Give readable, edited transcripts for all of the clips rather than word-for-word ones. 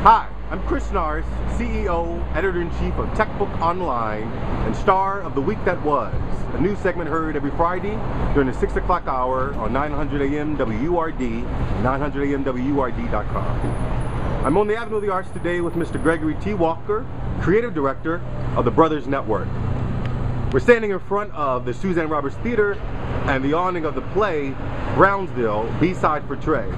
Hi, I'm Chris Norris, CEO, Editor-in-Chief of Techbook Online, and star of The Week That Was, a news segment heard every Friday during the 6 o'clock hour on 900 AM WURD, 900 AM WURD.com. I'm on the Avenue of the Arts today with Mr. Gregory T. Walker, Creative Director of the Brothers Network. We're standing in front of the Suzanne Roberts Theater and the awning of the play Brownsville, B-Side for Trey.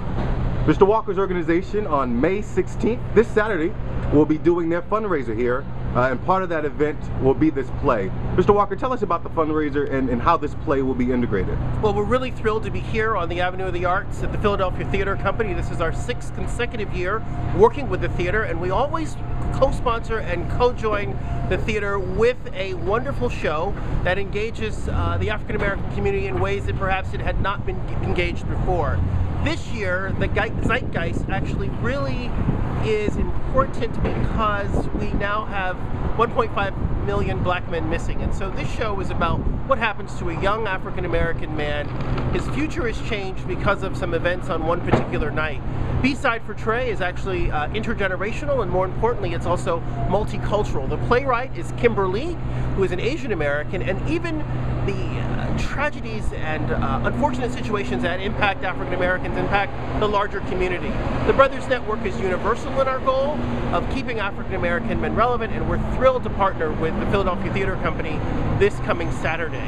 Mr. Walker's organization on May 16th, this Saturday, will be doing their fundraiser here, and part of that event will be this play. Mr. Walker, tell us about the fundraiser and how this play will be integrated. Well, we're really thrilled to be here on the Avenue of the Arts at the Philadelphia Theater Company. This is our 6th consecutive year working with the theater, and we always co-sponsor and co-join the theater with a wonderful show that engages the African American community in ways that perhaps it had not been engaged before. This year, the zeitgeist actually really is important because we now have 1.5 million black men missing. And so this show is about what happens to a young African American man. His future is changed because of some events on one particular night. B-Side for Trey is actually intergenerational, and more importantly, it's also multicultural. The playwright is Kimberly, who is an Asian American, and even the tragedies and unfortunate situations that impact African Americans impact the larger community. The Brothers Network is universal in our goal of keeping African American men relevant, and we're thrilled to partner with the Philadelphia Theater Company this coming Saturday.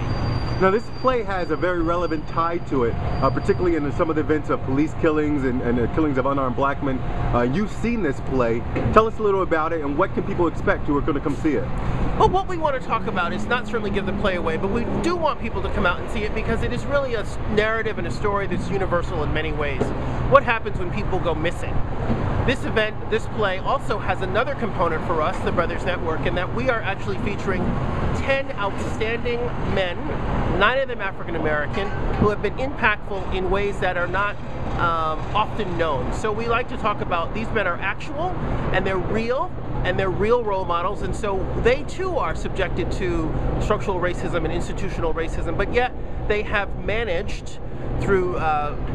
Now, this play has a very relevant tie to it, particularly in some of the events of police killings and killings of unarmed black men. You've seen this play. Tell us a little about it, and what can people expect who are going to come see it? Well, what we want to talk about is not certainly give the play away, but we do want people to come out and see it because it is really a narrative and a story that's universal in many ways. What happens when people go missing? This event, this play, also has another component for us, the Brothers Network, in that we are actually featuring 10 outstanding men, 9 of them African American, who have been impactful in ways that are not often known. So we like to talk about these men are actual, and they're real role models, and so they too are subjected to structural racism and institutional racism, but yet they have managed through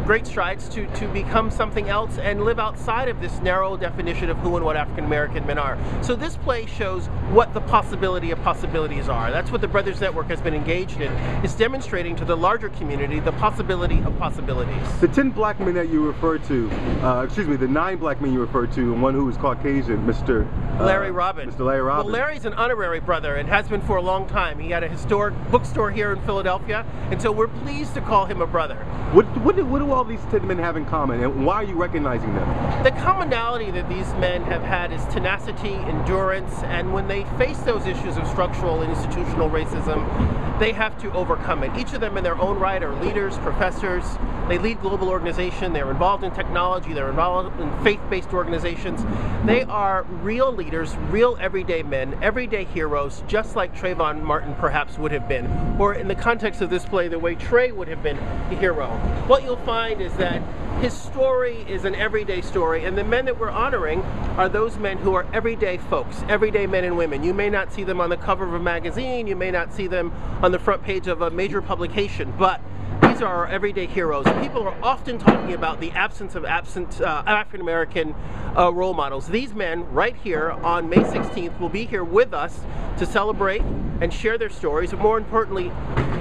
great strides to become something else and live outside of this narrow definition of who and what African American men are. So this play shows what the possibility of possibilities are. That's what the Brothers Network has been engaged in. It's demonstrating to the larger community the possibility of possibilities. The 10 black men that you referred to, the 9 black men you referred to, and one who was Caucasian, Mr. Larry Robbins. Mr. Larry Robbins. Well, Larry's an honorary brother and has been for a long time. He had a historic bookstore here in Philadelphia, and so we're pleased to call him a brother. What do all these 10 men have in common, and why are you recognizing them? The commonality that these men have had is tenacity, endurance, and when they face those issues of structural and institutional racism, they have to overcome it. Each of them in their own right are leaders, professors. They lead global organizations. They're involved in technology. They're involved in faith-based organizations. They are real leaders, real everyday men, everyday heroes, just like Trayvon Martin perhaps would have been, or in the context of this play, the way Trey would have been the hero. What you'll find is that his story is an everyday story, and the men that we're honoring are those men who are everyday folks, everyday men and women. You may not see them on the cover of a magazine, you may not see them on the front page of a major publication, but these are our everyday heroes. People are often talking about the absence of African American role models. These men right here on May 16th will be here with us to celebrate and share their stories, but more importantly,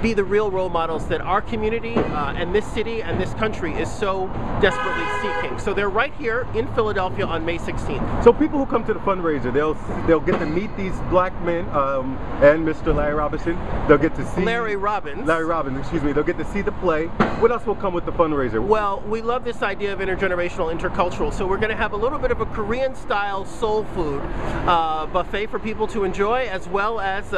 be the real role models that our community and this city and this country is so desperately seeking. So they're right here in Philadelphia on May 16th. So people who come to the fundraiser, they'll get to meet these black men and Mr. Larry Robinson. They'll get to see Larry Robbins, excuse me. They'll get to see the play. What else will come with the fundraiser? Well, we love this idea of intergenerational, intercultural. So we're going to have a little bit of a Korean-style soul food buffet for people to enjoy, as well as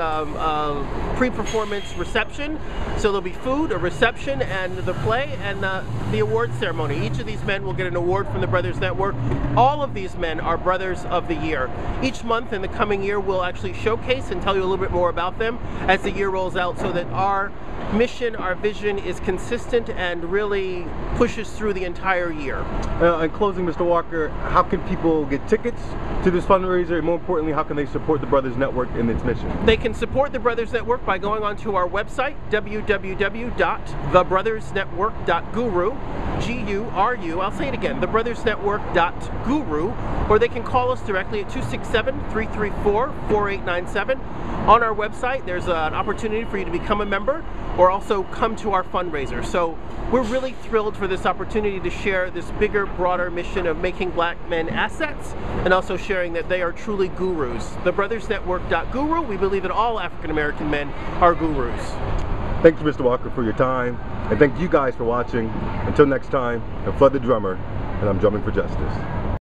pre-performance reception. So there'll be food, a reception, and the play, and the award ceremony. Each of these men will get an award from the Brothers Network. All of these men are Brothers of the Year. Each month in the coming year, we'll actually showcase and tell you a little bit more about them as the year rolls out, so that our mission, our vision is consistent and really pushes through the entire year. In closing, Mr. Walker, how can people get tickets to this fundraiser, and more importantly, how can they support the Brothers Network in its mission? They can support the Brothers Network by going onto our website, www.thebrothersnetwork.guru, G-U-R-U, I'll say it again, thebrothersnetwork.guru, or they can call us directly at 267-334-4897. On our website, there's an opportunity for you to become a member or also come to our fundraiser. So we're really thrilled for this opportunity to share this bigger, broader mission of making black men assets and also sharing that they are truly gurus. Thebrothersnetwork.guru, we believe that all African American men are gurus. Thank you, Mr. Walker, for your time, and thank you guys for watching. Until next time, I'm Flood the Drummer, and I'm drumming for justice.